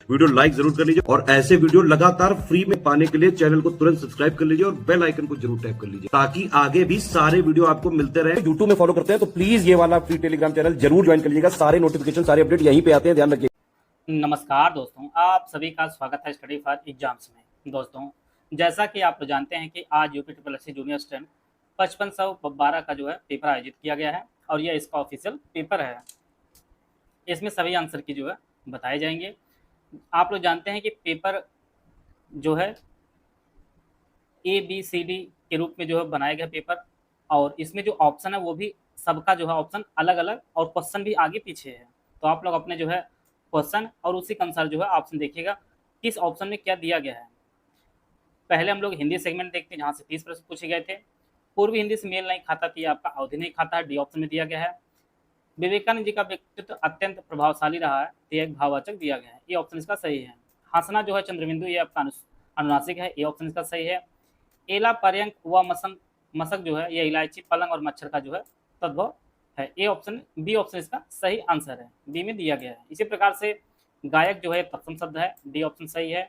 Video like जरूर कर लीजिए और ऐसे वीडियो लगातार फ्री में पाने के लिए चैनल को तुरंत सब्सक्राइब कर लीजिए और बेल आइकन को जरूर टैप कर लीजिए ताकि आगे भी सारे वीडियो आपको मिलते रहे। यूट्यूब में फॉलो करते हैं तो प्लीज ये वाला फ्री टेलीग्राम चैनल जरूर ज्वाइन कर लीजिएगा। सारे नोटिफिकेशन सारे अपडेट यहीं पे आते हैं, ध्यान रखिए। नमस्कार दोस्तों, आप सभी का स्वागत है स्टडी फॉर एग्जाम्स में। दोस्तों, जैसा कि आप जानते हैं कि आज यूपी ट्रिपल जूनियर स्टैंड 5512 का जो है पेपर आयोजित किया गया है और यह इसका ऑफिशियल पेपर है। इसमें सभी आंसर की जो है बताए जाएंगे। आप लोग जानते हैं कि पेपर जो है ABCD के रूप में जो है बनाया गया पेपर, और इसमें जो ऑप्शन है वो भी सबका जो है ऑप्शन अलग अलग और क्वेश्चन भी आगे पीछे है। तो आप लोग अपने जो है क्वेश्चन और उसी के अनुसार जो है ऑप्शन देखिएगा किस ऑप्शन में क्या दिया गया है। पहले हम लोग हिंदी सेगमेंट देखते हैं जहाँ से 30 प्रश्न पूछे गए थे। पूर्वी हिंदी से मेल नहीं खाता थी, आपका अवधि नहीं खाता है, डी ऑप्शन में दिया गया है। विवेकानंद जी का व्यक्तित्व अत्यंत प्रभावशाली रहा है, तो एक भाववाचक दिया गया है, ये ऑप्शन इसका सही है। हंसना जो है चंद्रबिंदु, ये आपका अनुनासिक है, ये ऑप्शन इसका सही है। एला पर्यंक व मसक जो है ये इलायची पलंग और मच्छर का जो है तद्भव है, ये ऑप्शन बी ऑप्शन इसका सही आंसर है, बी में दिया गया है। इसी प्रकार से गायक जो है तत्सम शब्द है, डी ऑप्शन सही है।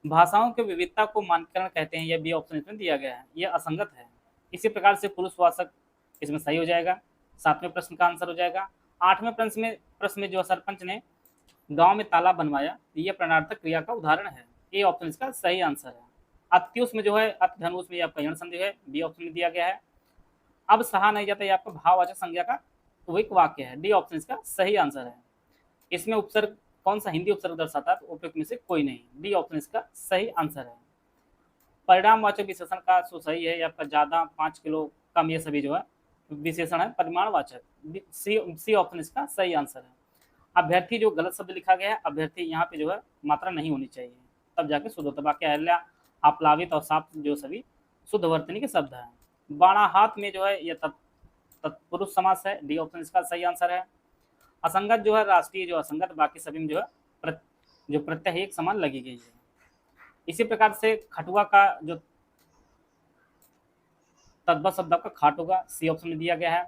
भाषाओं की विविधता को मानकरण कहते हैं, यह बी ऑप्शन इसमें दिया गया है, यह असंगत है। इसी प्रकार से पुरुषवाचक इसमें सही हो जाएगा, 7वें प्रश्न का आंसर हो जाएगा। 8वें प्रश्न में जो सरपंच ने गांव में तालाब बनवाया, यह प्रणार्थक क्रिया का उदाहरण है, ये ऑप्शन इसका सही आंसर है। अत्युष में जो है अत्यधनुष में आपका यण संधि है, बी ऑप्शन में दिया गया है। अब सहा नहीं जाता, ये आपका भाववाचक संज्ञा का एक वाक्य है, डी ऑप्शन इसका सही आंसर है। इसमें उपसर्ग कौन सा हिंदी उपसर्ग दर्शाता है, तो उपयुक्त में से कोई नहीं, डी ऑप्शन इसका सही आंसर है। परिणामवाचक विशेषण का सही है, आपका ज्यादा, 5 किलो, कम, ये सभी जो है विशेषण है परिमाणवाचक, सी ऑप्शन इसका सही आंसर है। अभ्यर्थी जो गलत शब्द लिखा गया है, अभ्यर्थी यहाँ पे जो है मात्रा नहीं होनी चाहिए, तब जाके शुद्ध होता। बाकी अहल्या, आप्लावित और साप जो सभी शुद्ध वर्तनी के शब्द हैं। बाणाहात में जो है यह तत्पुरुष समास है, डी ऑप्शन इसका सही आंसर है। असंगत जो है राष्ट्रीय जो असंगत, बाकी सभी में जो है जो प्रत्यय एक समान लगी गई है। इसी प्रकार से खटुआ का जो तद्भव शब्द आपका खाट होगा, सी ऑप्शन में दिया गया है।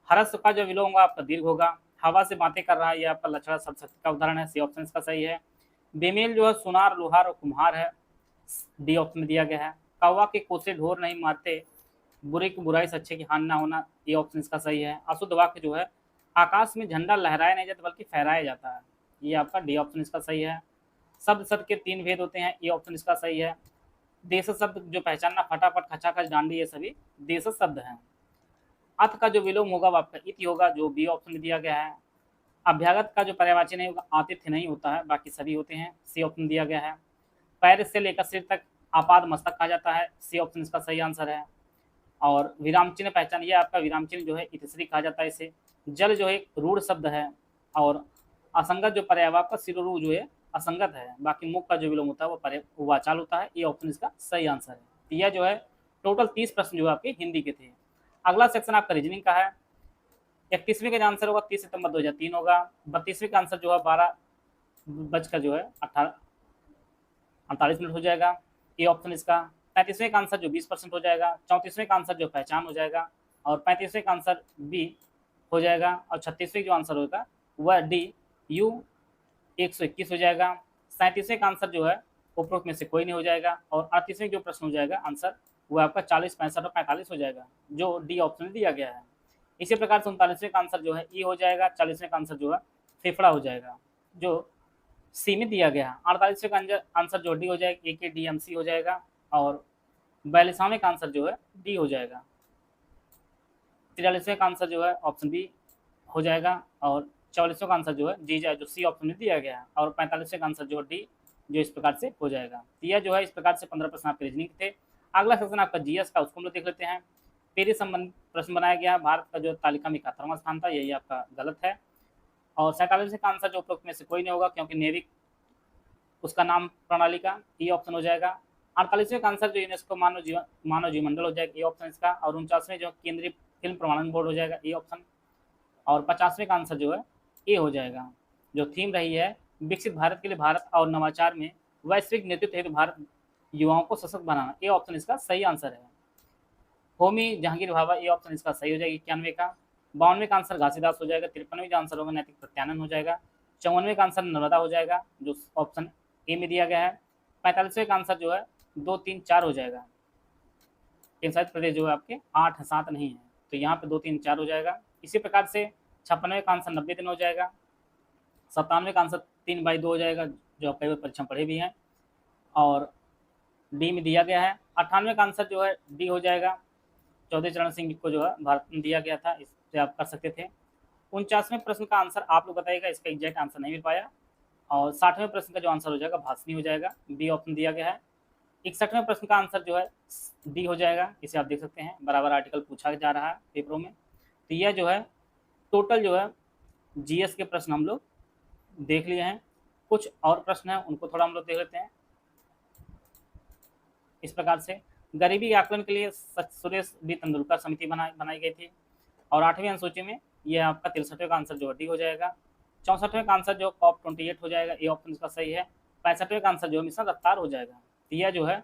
हरस का जो विलोम होगा आपका दीर्घ होगा। हवा से बातें कर रहा है, यह आपका लक्षणा शब्द शक्ति का उदाहरण है, सी ऑप्शन इसका सही है। बेमेल जो है सुनार, लोहार और कुम्हार है, डी ऑप्शन में दिया गया है। कौवा के कोसे ढोर नहीं मारते, बुरे की बुराई से अच्छे की हानि ना होना, ये ऑप्शन इसका सही है। अशुद्ध वाक्य जो है आकाश में झंडा लहराया नहीं जाता बल्कि फहराया जाता है, ये आपका डी ऑप्शन इसका सही है। शब्द शब्द के 3 भेद होते हैं, ये ऑप्शन इसका सही है। देश शब्द जो पहचानना, फटाफट, खचाखच, डांडी, ये सभी देश शब्द हैं। अत का जो विलोम होगा वो आपका इति होगा, जो बी ऑप्शन में दिया गया है। अभ्यागत का जो पर्यायवाची नहीं होगा, आतिथ्य नहीं होता है, बाकी सभी होते हैं, सी ऑप्शन दिया गया है। पैर से लेकर सिर तक आपाद मस्तक कहा जाता है, सी ऑप्शन इसका सही आंसर है। और विराम चिन्ह पहचान, ये आपका विराम चिन्ह जो है इतिश्री कहा जाता है इसे। जल जो है एक रूढ़ शब्द है, और असंगत जो पर्यायवाची का सिरोरू जो है असंगत है, बाकी मुख का जो विलोम होता है वो वाचाल होता है, ये ऑप्शन इसका सही आंसर है। तो यह जो है टोटल 30 प्रश्न जो है आपके हिंदी के थे। अगला सेक्शन आपका रीजनिंग का है। 31वें का जो आंसर होगा 30 सितंबर 2003 होगा। 32वें का आंसर जो है 12 बजकर जो है 48 मिनट हो जाएगा, ये ऑप्शन इसका। 35वें का आंसर जो 20% हो जाएगा। 34वें का आंसर जो पहचान हो जाएगा, और 35वें का आंसर बी हो जाएगा, और 36वें जो आंसर होगा वह डी यू 121 हो जाएगा। 37वें का आंसर जो है उपरोक्त में से कोई नहीं हो जाएगा, और 38वें जो प्रश्न हो जाएगा आंसर वो आपका 40, 65 और 45 हो जाएगा, जो डी ऑप्शन दिया गया है। इसी प्रकार से 39वें का आंसर जो है ई हो जाएगा। 40वें का आंसर जो है फेफड़ा हो जाएगा, जो सी में दिया गया है। 48वें का आंसर जो डी हो जाएगा, ए के डी एम सी हो जाएगा, और 42वें का आंसर जो है डी हो जाएगा। 43वें का आंसर जो है ऑप्शन बी हो जाएगा, और 44वें का आंसर जो है जी जाए, जो सी ऑप्शन में दिया गया है, और 45वें का आंसर जो डी जो इस प्रकार से हो जाएगा। तो यह जो है इस प्रकार से 15 प्रश्न आपके रीजनिंग थे। अगला सेक्शन आपका जीएस का, उसको हम लोग देख लेते हैं। पेरिस संबंधित प्रश्न बनाया गया। भारत का जो तालिका में 71वां स्थान था, यही आपका गलत है। और 47वें का आंसर जो उपरोक्त में से कोई नहीं होगा, क्योंकि नेविक उसका नाम प्रणाली का, ये ऑप्शन हो जाएगा। 48वें का आंसर जो यूनेस्को मानव जीवमंडल हो जाएगा, ये ऑप्शन इसका। और 49वें जो केंद्रीय फिल्म प्रमाणन बोर्ड हो जाएगा, ये ऑप्शन। और 50वें का आंसर जो है ए हो जाएगा। जो थीम रही है विकसित भारत के लिए भारत और नवाचार में वैश्विक नेतृत्व हेतु भारत युवाओं को सशक्त बनाना, ये ऑप्शन इसका सही आंसर है। होमी जहांगीर भाभा, ये ऑप्शन इसका सही हो जाएगा 91 का। 52वें का आंसर घासीदास हो जाएगा। 53वें का आंसर होगा नैतिक प्रत्यानयन हो जाएगा। 54वें का आंसर नर्मदा हो जाएगा जो ऑप्शन ए में दिया गया है। 45वें का आंसर जो है 2, 3, 4 हो जाएगा। केंद्रशासित प्रदेश जो है आपके 8 7 नहीं है, तो यहाँ पे 2, 3, 4 हो जाएगा। इसी प्रकार से 56वें का आंसर 90 दिन हो जाएगा। 97वें का आंसर 3/2 हो जाएगा, जो आप कई बार परीक्षा में पढ़े भी हैं, और डी में दिया गया है। 98वें का आंसर जो है डी हो जाएगा, चौधरी चरण सिंह को जो है भारत में दिया गया था, इससे आप कर सकते थे। 49वें प्रश्न का आंसर आप लोग बताइएगा, इसका एग्जैक्ट आंसर नहीं मिल पाया। और 60वें प्रश्न का जो आंसर हो जाएगा भाषणी हो जाएगा, बी ऑप्शन दिया गया है। 61वें प्रश्न का आंसर जो है डी हो जाएगा, इसे आप देख सकते हैं, बराबर आर्टिकल पूछा जा रहा है पेपरों में। तो यह जो है टोटल जो है जीएस के प्रश्न हम लोग देख लिए हैं। कुछ और प्रश्न हैं, उनको थोड़ा हम लोग देख लेते हैं। इस प्रकार से गरीबी आकलन के लिए सुरेश बी तेंदुलकर समिति बनाई गई थी। और 8वीं अनुसूची में यह आपका 63वें का आंसर जो डी हो जाएगा। 64वें का आंसर जो COP 28 हो जाएगा, ए ऑप्शन इसका सही है। 65वें का आंसर जो मिशन रफ्तार हो जाएगा। तो यह जो है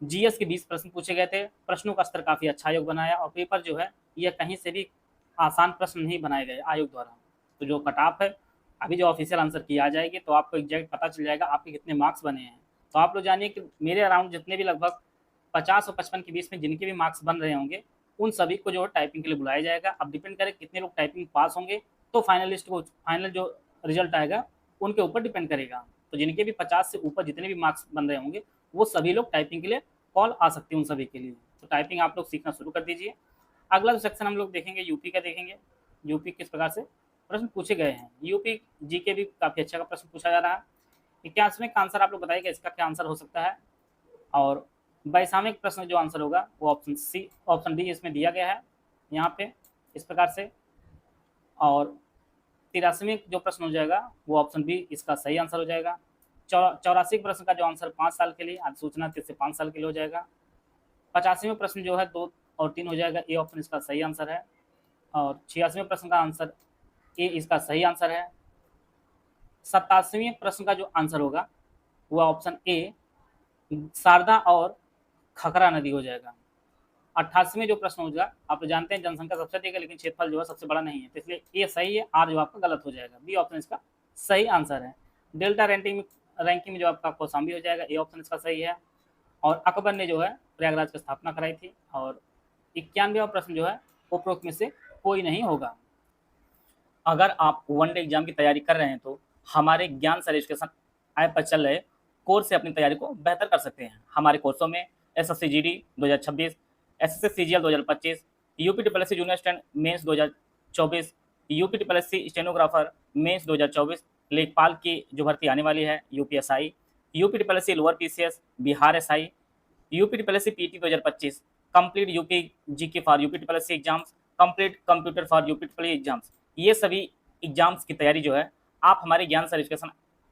जीएस के 20 प्रश्न पूछे गए थे। प्रश्नों का स्तर काफ़ी अच्छा आयोग बनाया, और पेपर जो है यह कहीं से भी आसान प्रश्न नहीं बनाए गए आयोग द्वारा। तो जो कट ऑफ है, अभी जो ऑफिशियल आंसर की आ जाएगी तो आपको एग्जैक्ट पता चल जाएगा आपके कितने मार्क्स बने हैं। तो आप लोग जानिए कि मेरे अराउंड जितने भी लगभग 50 और 55 के बीच में जिनके भी मार्क्स बन रहे होंगे, उन सभी को जो है टाइपिंग के लिए बुलाया जाएगा। अब डिपेंड करे कितने लोग टाइपिंग पास होंगे, तो फाइनलिस्ट को फाइनल जो रिजल्ट आएगा उनके ऊपर डिपेंड करेगा। तो जिनके भी 50 से ऊपर जितने भी मार्क्स बन रहे होंगे, वो सभी लोग टाइपिंग के लिए कॉल आ सकते हैं उन सभी के लिए। तो टाइपिंग आप लोग सीखना शुरू कर दीजिए। अगला जो सेक्शन हम लोग देखेंगे यूपी का देखेंगे, यूपी किस प्रकार से प्रश्न पूछे गए हैं। यूपी जी के भी काफ़ी अच्छा का प्रश्न पूछा जा रहा है। 81वें का आंसर आप लोग बताइएगा इसका क्या आंसर हो सकता है। और 22वें प्रश्न जो आंसर होगा वो ऑप्शन सी, ऑप्शन डी इसमें दिया गया है यहाँ पे इस प्रकार से। और 83वें जो प्रश्न हो जाएगा वो ऑप्शन बी इसका सही आंसर हो जाएगा। 84 प्रश्न का जो आंसर 5 साल के लिए, अधिसूचना से 5 साल के लिए हो जाएगा। 85वें प्रश्न जो है 2 और 3 हो जाएगा, ए ऑप्शन इसका सही आंसर है। और 86वें प्रश्न का आंसर ए इसका सही आंसर है। 87वें प्रश्न का जो आंसर होगा वो ऑप्शन ए शारदा और खखरा नदी हो जाएगा। 88वें जो प्रश्न होगा, आप तो जानते हैं जनसंख्या सबसे अधिक है लेकिन क्षेत्रफल जो है सबसे बड़ा नहीं है, तो इसलिए ए सही है, आर जो आपका गलत हो जाएगा, बी ऑप्शन इसका सही आंसर है। डेल्टा रैंकिंग में जो आपका कौशाम्बी हो जाएगा, ए ऑप्शन इसका सही है। और अकबर ने जो है प्रयागराज की स्थापना कराई थी। और 91वां प्रश्न जो है उपरोक्त में से कोई नहीं होगा। अगर आप वनडे एग्जाम की तैयारी कर रहे हैं तो हमारे ज्ञान सर एजुकेशन ऐप पर चल रहे कोर्स से अपनी तैयारी को बेहतर कर सकते हैं। हमारे कोर्सों में SSC GD 2026, SSC CGL 2025, UPSSC junior स्टैंड मेंस 2024, UPSSC स्टेनोग्राफर मेंस 2024, लेखपाल की जो भर्ती आने वाली है UPSI, UPSSC lower PCS Bihar SI, UPSSC PT 2025, complete UP GK for UPSSC exams, complete computer for UPSSC exams. ये सभी एग्जाम्स की तैयारी जो है आप हमारे ज्ञान सर एजुकेशन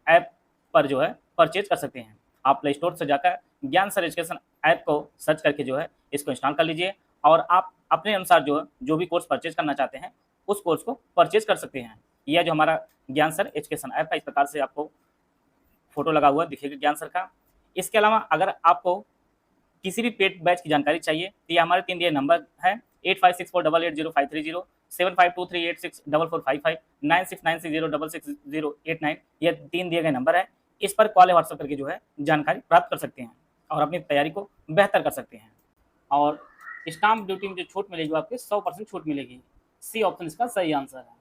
ऐप पर जो है परचेज कर सकते हैं। आप प्ले स्टोर से जाकर ज्ञान सर एजुकेशन ऐप को सर्च करके जो है इसको इंस्टॉल कर लीजिए, और आप अपने अनुसार जो भी कोर्स परचेज करना चाहते हैं उस कोर्स को परचेज कर सकते हैं। यह जो हमारा ज्ञान सर एजुकेशन ऐप है, इस प्रकार से आपको फोटो लगा हुआ दिखेगा ज्ञान सर का। इसके अलावा अगर आपको किसी भी पेड बैच की जानकारी चाहिए तो ये हमारे 3 दिए नंबर है 8564880530, 7523864455, 9696066089। ये 3 दिए गए नंबर है, इस पर कॉल या व्हाट्सएप करके जो है जानकारी प्राप्त कर सकते हैं और अपनी तैयारी को बेहतर कर सकते हैं। और स्टाम्प ड्यूटी में जो छूट मिलेगी वो आपके 100% छूट मिलेगी, सी ऑप्शन इसका सही आंसर है।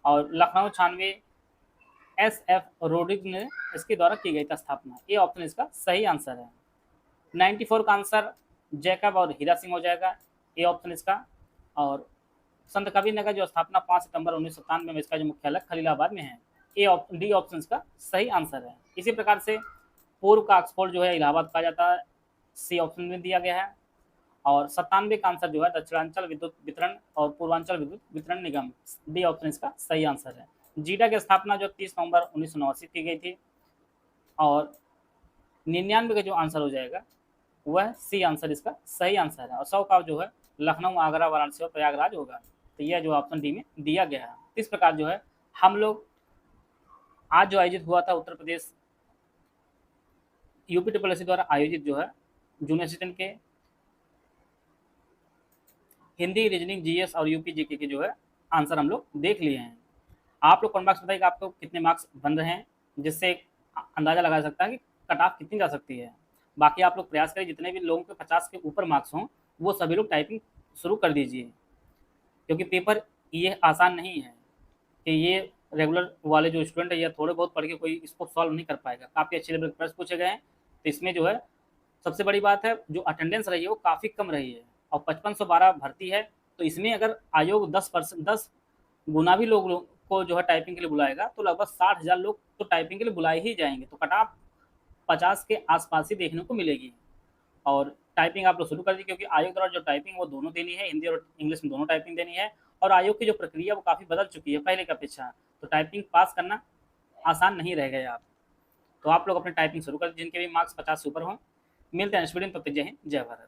और लखनऊ 96 SF रोडिग ने इसके द्वारा की गई था स्थापना, ये ऑप्शन इसका सही आंसर है। 94 का आंसर जैकब और हीरा सिंह हो जाएगा, ए ऑप्शन इसका। और संत कबीर नगर जो स्थापना 5 सितंबर 1997 में, इसका जो मुख्यालय खलीलाबाद में है, डी ऑप्शन इसका सही आंसर है। इसी प्रकार से पूर्व का ऑक्सफोर्ड जो है इलाहाबाद कहा जाता है, सी ऑप्शन में दिया गया है। और 97 का आंसर जो है दक्षिणांचल विद्युत वितरण और पूर्वांचल विद्युत वितरण निगम, डी ऑप्शन इसका सही आंसर है। जीडा की स्थापना जो 30 नवंबर 1989 की गई थी। और 99 का जो आंसर हो जाएगा वह सी आंसर इसका सही आंसर है। और 100 का जो है लखनऊ, आगरा, वाराणसी और प्रयागराज होगा। तो यह जो ऑप्शन डी में दिया गया है। इस प्रकार जो है हम लोग आज जो आयोजित हुआ था उत्तर प्रदेश UPSSC द्वारा आयोजित जो है जूनियर असिस्टेंट के हिंदी, रीजनिंग, GS और UP GK के जो है आंसर हम लोग देख लिए हैं। आप लोग कमेंट बॉक्स में बताइए कि आपको कितने मार्क्स बन रहे हैं, जिससे अंदाज़ा लगाया जा सकता है कि कट ऑफ कितनी जा सकती है। बाकी आप लोग प्रयास करें जितने भी लोगों के 50 के ऊपर मार्क्स हों, वो सभी लोग टाइपिंग शुरू कर दीजिए, क्योंकि पेपर ये आसान नहीं है कि ये रेगुलर वाले जो स्टूडेंट है या थोड़े बहुत पढ़ के कोई इसको सॉल्व नहीं कर पाएगा। काफ़ी अच्छे लेवल के प्रश्न पूछे गए हैं, तो इसमें जो है सबसे बड़ी बात है जो अटेंडेंस रही है वो काफ़ी कम रही है और 5512 भर्ती है। तो इसमें अगर आयोग 10 गुना भी लोग को जो है टाइपिंग के लिए बुलाएगा तो लगभग 60,000 लोग तो टाइपिंग के लिए बुलाए ही जाएंगे। तो कट ऑफ 50 के आसपास ही देखने को मिलेगी। और टाइपिंग आप लोग शुरू कर दी, क्योंकि आयोग द्वारा जो टाइपिंग वो दोनों देनी है, हिंदी और इंग्लिश में दोनों टाइपिंग देनी है। और आयोग की जो प्रक्रिया वो काफ़ी बदल चुकी है पहले की अपेक्षा। तो टाइपिंग पास करना आसान नहीं रह गया आप। तो आप लोग अपनी टाइपिंग शुरू कर, जिनके भी मार्क्स 50 से ऊपर हों। मिलते हैं नेक्स्ट वीडियो में, तब तक जय हिंद जय भारत।